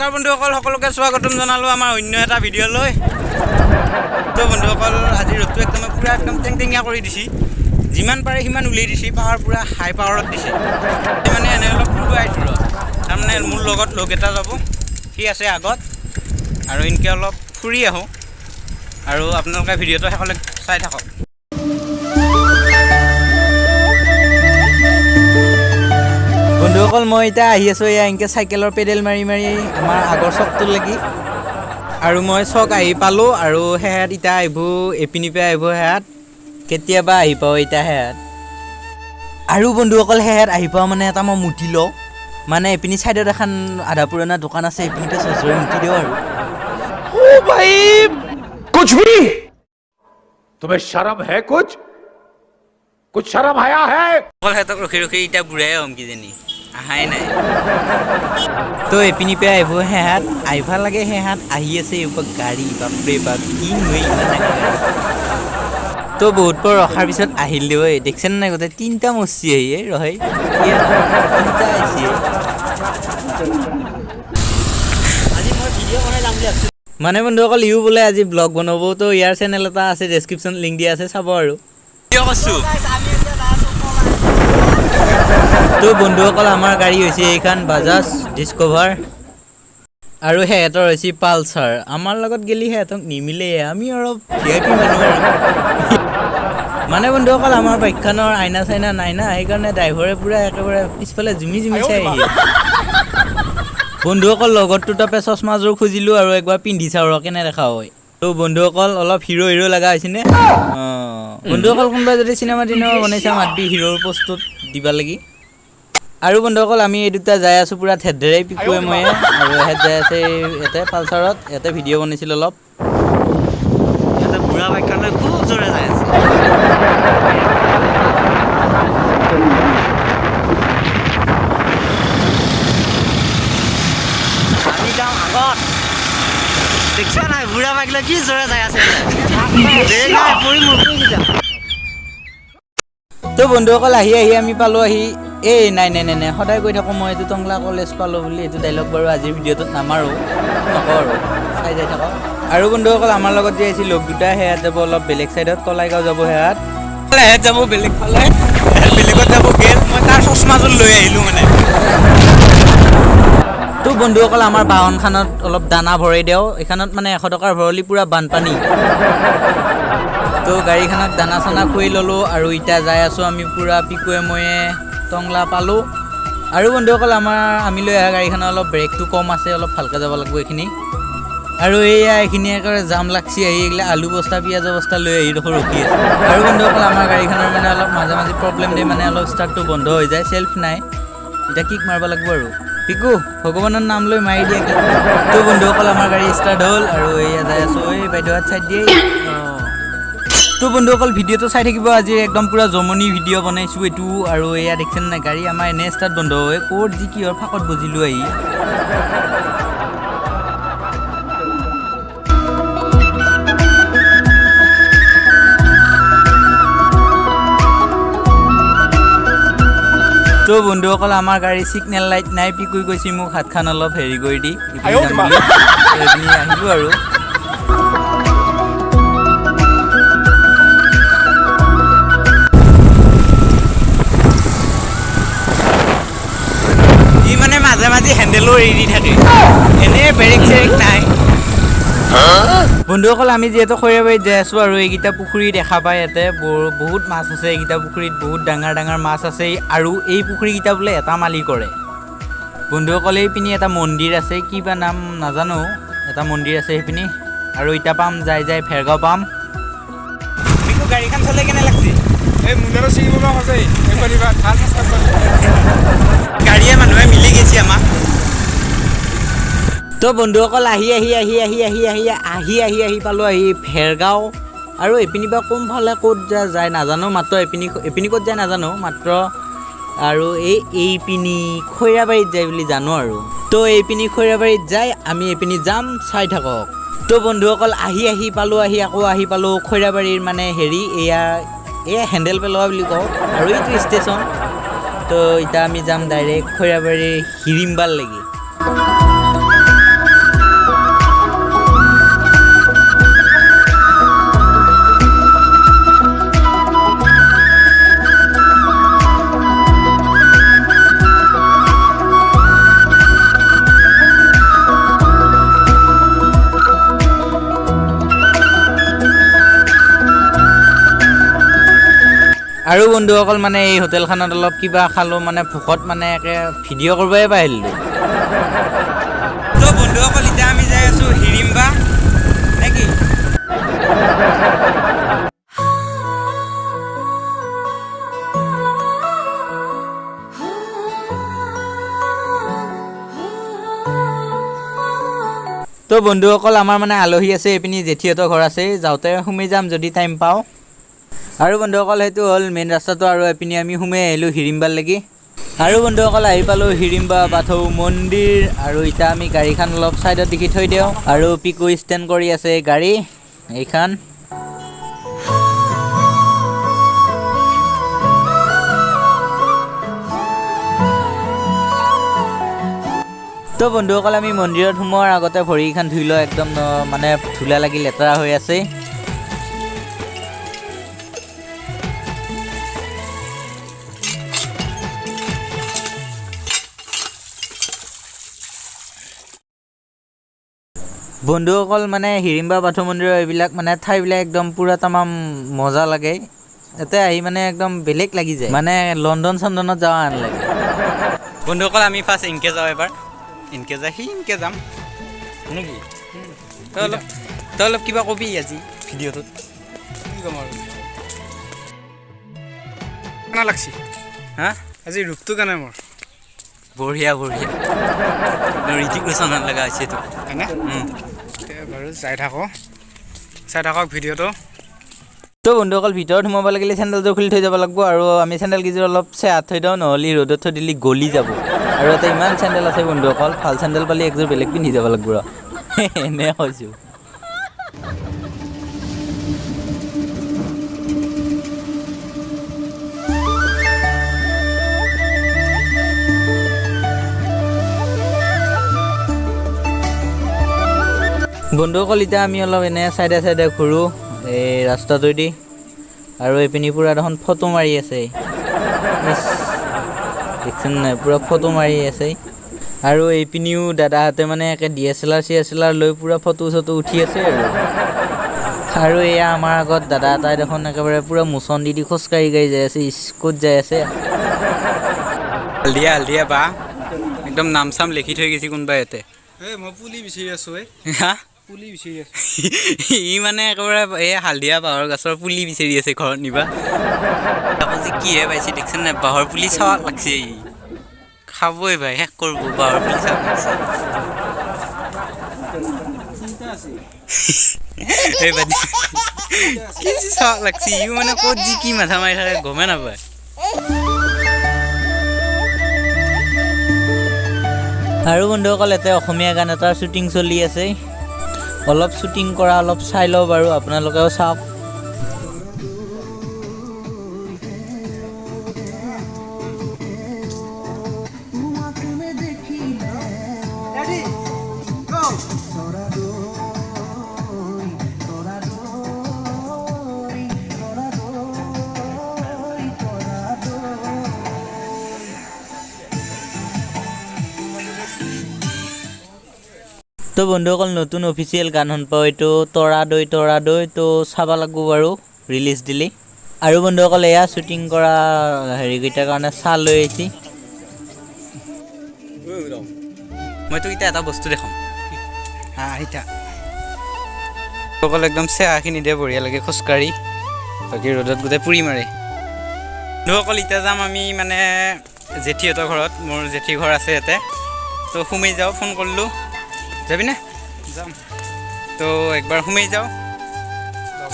নমস্কাৰ বন্ধুসকল, সকলোকে স্বাগতম জনালোঁ আমাৰ অন্য এটা ভিডিঅ'লৈ। তো বন্ধুসকল, আজি ৰ'দটো পুৰা একদম টেংটেঙীয়া কৰি দিছে। যিমান পাৰে সিমান উলিয়াই দিছে, পাৱাৰ পুৰা হাই পাৱাৰত দিছে। মানে এনে অলপ ফুৰিব আহিছোঁ ৰ, তাৰমানে মোৰ লগত লগ এটা যাব, সি আছে আগত, আৰু এনেকৈ অলপ ফুৰি আহোঁ। আৰু আপোনালোকে ভিডিঅ'টো শেষলৈ চাই থাকক। বন্ধুসকল, মই এতিয়া আহি আছোঁ এয়া এনেকৈ চাইকেলৰ পেডেল মাৰি মাৰি আমাৰ আগৰ চকটোৰ লাগি। আৰু মই চক আহি পালোঁ, আৰু সেহাত এতিয়া আহিব এপিনি পৰা আহিব সেহাত কেতিয়াবা আহি পাওঁ এতিয়া সেহাত। আৰু বন্ধুসকল, সেহাত আহি পাওঁ মানে এটা মই মুঠি লওঁ, মানে এপিনি ছাইডত এখন আধা পুৰণা দোকান আছে, এপিনি পৰা চচৰে মুঠি দিওঁ আৰু भाई कुछ भी तुम्हें शर्म है कुछ शर्म आया है। সিহঁতক ৰখি ৰখি এতিয়া বুঢ়াই হ'ম কিজানি, আহাই নাই। তো এপিনি পৰা আহিব সেহাত, আহিব লাগে সেহাত আহি আছে এইবোৰ গাড়ী, বাপৰে বাপ কি নৈ ইমান ডাঙৰ গাড়ী। তো বহুত পৰ ৰখাৰ পিছত আহিল দেই, দেখছেন নাই গোটেই তিনিটা মচি আহি ৰহে তিনিটা আহিছে। আজি মই ভিডিঅ' বনাই যাম বুলি ভাবিছোঁ। মানে বন্ধুসকল, ইও বোলে আজি ব্লগ বনাব, তো ইয়াৰ চেনেল এটা আছে, ডেছক্ৰিপশ্যন লিংক দিয়া আছে, চাব আৰু কৈছোঁ। তো বন্ধুসকল, আমাৰ গাড়ী হৈছে এইখন বাজাজ ডিস্কভাৰ, আৰু সিহঁতৰ হৈছে পালচাৰ। আমাৰ লগত গেলি সিহঁতক নিমিলে, আমি অলপ VIP মানুহ আৰু। মানে বন্ধুসকল, আমাৰ বাইকখনৰ আইনা চাইনা নাই না, সেইকাৰণে ড্ৰাইভাৰে পূৰা একেবাৰে পিছফালে জুমি চাই আহি। বন্ধুসকল, লগত দুটাপে চশমাযোৰ খুজিলোঁ আৰু একবাৰ পিন্ধি চাওঁ ৰ কেনে দেখা হয়। তো বন্ধুসকল, অলপ হিৰো লগা হৈছেনে? বন্ধুসকল, কোনোবাই যদি চিনেমা বনাইছে মাতবি হিৰোৰ পোষ্টত দিবা লাগি। আৰু বন্ধুসকল, আমি এই দুটা যাই আছোঁ পূৰা ধেৰ পিকুৱে ময়ে, আৰু এহেঁত যাই আছে ইয়াতে পালচাৰত, ইয়াতে ভিডিঅ' বনাইছিলোঁ অলপ। ইয়াতে বুঢ়া বাইকখনলৈ খুব জোৰে যাই আছে। আমি যাওঁ আগত, দেখছা নাই বুঢ়া বাইকলৈ কি জোৰে যাই আছে। তো বন্ধুসকল, আহি আমি পালোঁ এই নাই সদায় কৈ থাকোঁ মই এইটো টংলা কলেজ পালোঁ বুলি, এইটো ডাইলগ বাৰু আজিৰ ভিডিঅ'টোত নামাৰোঁ, নকওঁ আৰু চাই যাই থাকক। আৰু বন্ধুসকল, আমাৰ লগত যে আহিছিল লগ দুটা, সেয়াত যাব অলপ বেলেগ ছাইডত, কলাইগাঁও যাব সেয়াত যাব বেলেগ ফালে, বেলেগত যাব গেল। মই তাৰ চশমাযোৰ লৈ আহিলোঁ মানে। তো বন্ধুসকল, আমাৰ বাহনখনত অলপ দানা ভৰাই দিওঁ, এইখনত মানে 100 টকাৰ ভৰলি পূৰা বানপানী। তো গাড়ীখনত দানা চানা খুৱাই ল'লোঁ, আৰু এতিয়া যাই আছোঁ আমি পূৰা পিকুৱে ময়ে টংলা পালোঁ। আৰু বন্ধুসকল, আমি লৈ অহা গাড়ীখনৰ অলপ ব্ৰেকটো কম আছে, অলপ ভালকৈ যাব লাগিব এইখিনি। আৰু এইখিনি একেবাৰে জাম লাগছি, আহি এইগিলা আলু বস্তা পিঁয়াজৰ বস্তা লৈ আহি দেখোন ৰখি আছে। আৰু বন্ধুসকল, আমাৰ গাড়ীখনৰ মানে অলপ মাজে মাজে প্ৰব্লেম দিয়ে, মানে অলপ ষ্টাৰ্টটো বন্ধ হৈ যায়, চেল্ফ নাই। এতিয়া কিক মাৰিব লাগিব আৰু পিকু, ভগৱানৰ নাম লৈ মাৰি দিয়ে কিক। তো বন্ধুসকল, আমাৰ গাড়ী ষ্টাৰ্ট হ'ল, আৰু এয়া যাই আছোঁ এই বাইদেউহাত চাইড দিয়ে। তো বন্ধুসকল, ভিডিঅ'টো চাই থাকিব, আজি একদম পূৰা জমনি ভিডিঅ' বনাইছোঁ এইটো। আৰু এয়া দেখিছেনে নাই, গাড়ী আমাৰ এনে ষ্টাৰ্ট বন্ধ হয়, ক'ত যি কিহৰ ফাঁকত বজিলোঁ আহি। তো বন্ধুসকল, আমাৰ গাড়ী ছিগনেল লাইট নাই, পিকুই গৈছে মোক হাতখন অলপ হেৰি কৰি দি এইপিনি আহিলোঁ আৰু। মানে মাজে মাজে হেণ্ডেলো এৰি দি থাকে, এনেই ব্ৰেক চেৰেক নাই। বন্ধুসকল, আমি যিহেতু খৰিয়াবাৰীত যাই আছোঁ, আৰু এইকেইটা পুখুৰী দেখা পায়, ইয়াতে বহুত মাছ আছে। এইকেইটা পুখুৰীত বহুত ডাঙৰ মাছ আছে, আৰু এই পুখুৰীকেইটা বোলে এটা মালিকৰে। বন্ধুসকল, এইপিনি এটা মন্দিৰ আছে, কিবা নাম নাজানো, এটা মন্দিৰ আছে সেইপিনি। আৰু এতিয়া পাম যাই ভেৰগাঁও পাম। কিন্তু গাড়ীখন চলে কেনে লাগছে? এই মুন্দাৰো চিঙিব সঁচাই গাড়ীয়ে মানুহে মিলি গৈছে আমাক। তো বন্ধুসকল, আহি পালোঁ ভেৰগাঁও। আৰু এইপিনি পৰা কোনফালে ক'ত যায় নাজানো, মাত্ৰ এইপিনি ক'ত যায় নাজানো মাত্ৰ। আৰু এইপিনি খৈৰাবাৰীত যায় বুলি জানো আৰু। তো এইপিনি খৈৰাবাৰীত যায়, আমি এইপিনি যাম, চাই থাকক। তো বন্ধুসকল, আহি পালোঁ, আকৌ আহি পালোঁ খৈৰাবাৰীৰ মানে হেৰি, এয়া হেণ্ডেল পেলোৱা বুলি কওঁ, আৰু এইটো ষ্টেচন। তো এতিয়া আমি যাম ডাইৰেক্ট খৈৰাবাৰীৰ হিৰিম্বাল লাগি। আৰু বন্ধুসকল মানে এই হোটেলখনত অলপ কিবা খালোঁ মানে ভোকত মানে একে ভিডিঅ' কৰিবই পাৰিলোঁ। তো বন্ধুসকল এতিয়া আমি যাই আছোঁ হিৰিম্বা নেকি? তো বন্ধুসকল আমাৰ মানে আলহী আছে, এইপিনি জেঠীহঁতৰ ঘৰ আছে, যাওঁতে সোমাই যাম যদি টাইম পাওঁ। আৰু বন্ধুসকল সেইটো হ'ল মেইন ৰাস্তাটো, আৰু এইপিনি আমি সোমাই আহিলোঁ হিৰিম্বাৰ লাগি। আৰু বন্ধুসকল আহি পালোঁ হিৰিম্বা বাথৌ মন্দিৰ। আৰু এতিয়া আমি গাড়ীখন অলপ ছাইডত দেখি থৈ দিওঁ, আৰু পিকু ষ্টেণ্ড কৰি আছে গাড়ী এইখন। তো বন্ধুসকল আমি মন্দিৰত সোমোৱাৰ আগতে ভৰিখন ধুই লওঁ, একদম মানে ধূলা লাগি লেতেৰা হৈ আছে। বন্ধুসকল মানে হিৰিম্বা বাথৌ মন্দিৰৰ এইবিলাক মানে ঠাইবিলাক একদম পূৰা তামাম মজা লাগে। ইয়াতে আহি মানে একদম বেলেগ লাগি যায়, মানে লণ্ডন চণ্ডনত যোৱা আন লাগে। বন্ধুসকল আমি ফাৰ্ষ্ট ইনকে যাওঁ, এবাৰ ইনকে যাই ইনকে যাম নেকি? তই অলপ কিবা কবি আজি ভিডিঅ'টোত। কি ক'ম আৰু কেনে লাগছি হা? আজি ৰূপটো কেনে মোৰ বঢ়িয়া বঢ়িয়া, ঋতিক ৰোশন লগা হৈছে এইটো হয়নে? বাৰু চাই থাকক ভিডিঅ'টো। তো বন্ধুসকল ভিতৰত সোমাব লাগিলে চেণ্ডেলযোৰ খুলি থৈ যাব লাগিব, আৰু আমি চেণ্ডেলকেইযোৰ অলপ চেয়াত থৈ দিওঁ, নহ'লে ৰ'দত থৈ দিলে গলি যাব। আৰু ইয়াতে ইমান চেণ্ডেল আছে বন্ধুসকল, ভাল চেণ্ডেল পালে একযোৰ বেলেগ পিন্ধি যাব লাগিব ৰ। এনে কৈছোঁ। বন্ধুসকল এতিয়া আমি অলপ এনে চাইডে চাইডে ঘূৰোঁ এই ৰাস্তাটোৱেদি, আৰু এইপিনি পূৰা দেখোন ফটো মাৰি আছে, দেখিছেন নাই? পূৰা ফটো মাৰি আছে। আৰু এইপিনিও দাদাহঁতে মানে একে DSLR লৈ পূৰা ফটো চটো উঠি আছে। আৰু এয়া আমাৰ আগত দাদা এটাই দেখোন একেবাৰে পূৰা মোচন দি খোজকাঢ়ি যাই আছে, ক'ত যাই আছে? হালধীয়া বা একদম নাম চাম লিখি থৈ গৈছে কোনোবা ইয়াতে। মই পুলি বিচাৰি আছোঁ হা? পুলি বিচাৰি আছোঁ। ই মানে একেবাৰে এই হালধীয়া বাঁহৰ গছৰ পুলি বিচাৰি আছে ঘৰত নিবা। আকৌ যে কিহে পাইছে দেখিছেন নাই? বাঁহৰ পুলি চাৱাক লাগছে, ই খাবই ভাই, শেষ কৰিব বাঁহৰ পুলি চাৱাক লাগছে। কি যে চাৱাক লাগছে, ই মানে ক'ত যি কি মাথা মাৰি থাকে গমেই নাপায়। আৰু বন্ধুসকল ইয়াতে অসমীয়া গান এটাৰ শ্বুটিং চলি আছে, অলপ শ্বুটিং কৰা অলপ চাই লওঁ বাৰু, আপোনালোকেও চাওক। তো বন্ধুসকল নতুন অফিচিয়েল গান শুন পাওঁ, এইটো তৰা দৈ তো চাব লাগিব বাৰু ৰিলিজ দিলি। আৰু বন্ধুসকল এয়া শ্বুটিং কৰা হেৰিকেইটাৰ কাৰণে চাহ লৈ আহিছি। মই তোক এতিয়া এটা বস্তু দেখাম, সকল একদম চেহাখিনি দিয়ে বঢ়িয়া লাগে খোজকাঢ়ি, বাকী ৰ'দত গোটেই পুৰি মাৰে। বন্ধুসকল এতিয়া যাম আমি মানে জেঠীহঁতৰ ঘৰত, মোৰ জেঠী ঘৰ আছে ইয়াতে, তো সোমাই যাওঁ, ফোন কৰিলোঁ যাবিনে? যাম। তো একবাৰ সোমাই যাওঁ,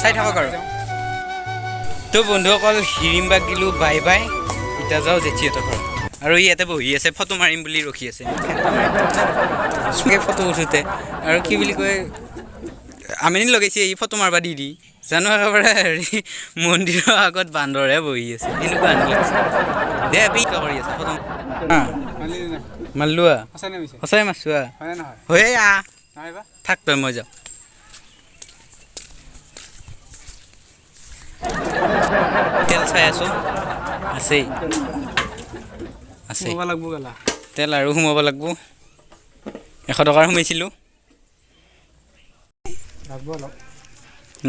চাই থাকক আৰু। তো বন্ধুসকল হিৰিম্বাক গিলোঁ বাই বাই, এতিয়া যাওঁ জেঠীহঁতৰ ঘৰত। আৰু ইয়াতে বহি আছে, ফটো মাৰিম বুলি ৰখি আছে, ফটো উঠোতে। আৰু কি বুলি কয়, আমনি লগাইছে এই ফটো মাৰবা দি জানো, একেবাৰে হেৰি মন্দিৰৰ আগত বান্দৰহে বহি আছে, এনেকুৱা আনি লাগিছে। দে কি কৰি আছে ফটো মাৰলো সঁচাই মাৰছো হৈ থাক তই, মই যাওঁ। তেল চাই আছো, আছেই আছে তেল, আৰু সোমাব লাগিব। 100 টকাৰ সোমাইছিলোঁ,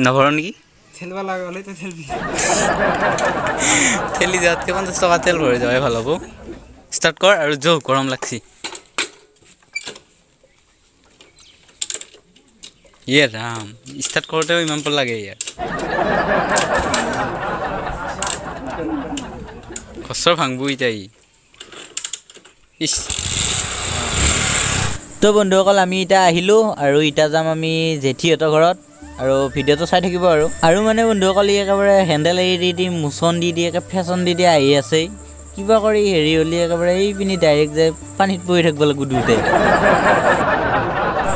নভৰ নেকি? ঠেলিব লগা হ'লে তই ঠেলবি ঠেলি যোৱাতকৈ 50 টকা তেল ভৰাই যোৱাই ভাল হ'ব ষ্টাৰ্ট কৰ আৰু যৌ গৰম লাগছি ইয়ে ৰাম ষ্টাৰ্ট কৰোঁতেও ইমান পৰ লাগে ইয়াৰ খচৰ ভাঙবো এতিয়া ইছ তো বন্ধুসকল আমি এতিয়া আহিলোঁ আৰু এতিয়া যাম আমি জেঠীহঁতৰ ঘৰত আৰু ভিডিঅ'টো চাই থাকিব আৰু মানে বন্ধুসকল ই একেবাৰে হেণ্ডেল এৰি দি মোচন দি একে ফেশ্বন দি আহি আছে কিবা কৰি হেৰি হ'লে একেবাৰে এই পিনি ডাইৰেক্ট যায় পানীত পৰি থাকিব লাগিব দুয়োটাই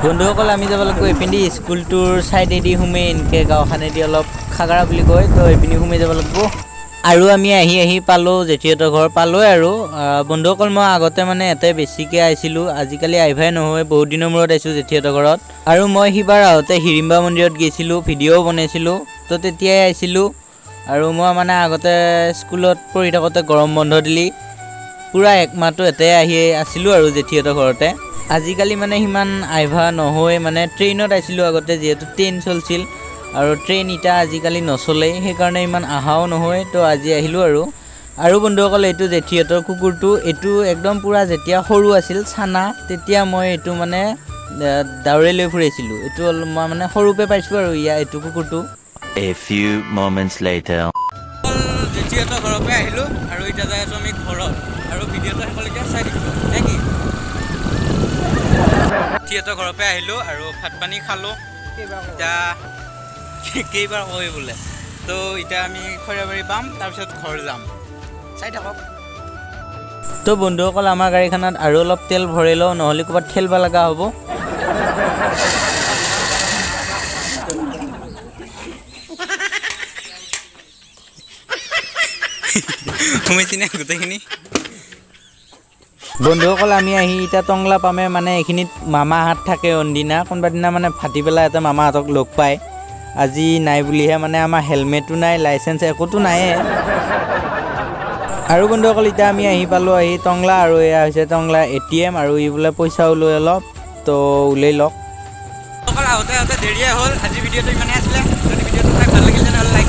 বন্ধুসকল আমি যাব লাগিব এইপিনি স্কুলটোৰ ছাইডেদি সোমাই এনেকৈ গাঁওখনেদি অলপ খাগাৰা বুলি কয় তো এইপিনি সোমাই যাব লাগিব আৰু আমি আহি পালোঁ জেঠীহঁতৰ ঘৰ পালোঁৱে আৰু বন্ধুসকল মই আগতে মানে ইয়াতে বেছিকৈ আহিছিলোঁ আজিকালি আহিবাই নহয় বহুত দিনৰ মূৰত আহিছোঁ জেঠীহঁতৰ ঘৰত আৰু মই সিবাৰ আহোঁতে হিৰিম্বা মন্দিৰত গৈছিলোঁ ভিডিঅ'ও বনাইছিলোঁ তো তেতিয়াই আহিছিলোঁ আৰু মই মানে আগতে স্কুলত পঢ়ি থাকোঁতে গৰম বন্ধ দিলি পূৰা একমাহটো ইয়াতে আহি আছিলোঁ আৰু জেঠীহঁতৰ ঘৰতে আজিকালি মানে সিমান আহিবা নহয় মানে ট্ৰেইনত আহিছিলোঁ আগতে যিহেতু ট্ৰেইন চলিছিল আৰু ট্ৰেইন এতিয়া আজিকালি নচলে সেইকাৰণে ইমান অহাও নহয় তো আজি আহিলোঁ আৰু বন্ধুসকল এইটো জেঠীহঁতৰ কুকুৰটো এইটো একদম পূৰা যেতিয়া সৰু আছিল চানা তেতিয়া মই এইটো মানে দাউৰে লৈ ফুৰাইছিলোঁ এইটো মই মানে সৰুপে পাইছোঁ আৰু এইটো কুকুৰটো A few moments later. জেঠীহঁতৰ ঘৰৰ পৰা আহিলোঁ আৰু এতিয়া যাই আছোঁ আমি ঘৰত আৰু ভিডিঅ'টো শেষলৈকে চাই থাকিব নে কি জেঠীহঁতৰ ঘৰৰ পৰা আহিলোঁ আৰু ভাত পানী খালোঁ এতিয়া কেইবাৰ কয় বোলে তো এতিয়া আমি খৰিয়াবাৰী পাম তাৰপিছত ঘৰ যাম চাই থাকক তো বন্ধুসকল আমাৰ গাড়ীখনত আৰু অলপ তেল ভৰাই লওঁ নহ'লে ক'ৰবাত ঠেলিব লগা হ'ব সোমাইছিনে গোটেইখিনি বন্ধুসকল আমি আহি এতিয়া টংলা পামে মানে এইখিনিত মামাহঁত থাকে অনদিনা কোনোবা দিনা মানে ভাটি পেলাই এটা মামাহঁতক লগ পায় আজি নাই বুলিহে মানে আমাৰ হেলমেটো নাই লাইচেঞ্চ একোতো নাইয়ে আৰু বন্ধুসকল এতিয়া আমি আহি পালোঁ আহি টংলা আৰু এয়া হৈছে টংলা ATM আৰু ই বোলে পইচাও লৈ অলপ তো ওলাই লওক আহোঁতে দেৰিয়ে হ'ল আজি ভিডিঅ'টো ইমানে আছিলে যদি ভিডিঅ'টো চাই ভাল লাগিল তেনেহ'লে লাইক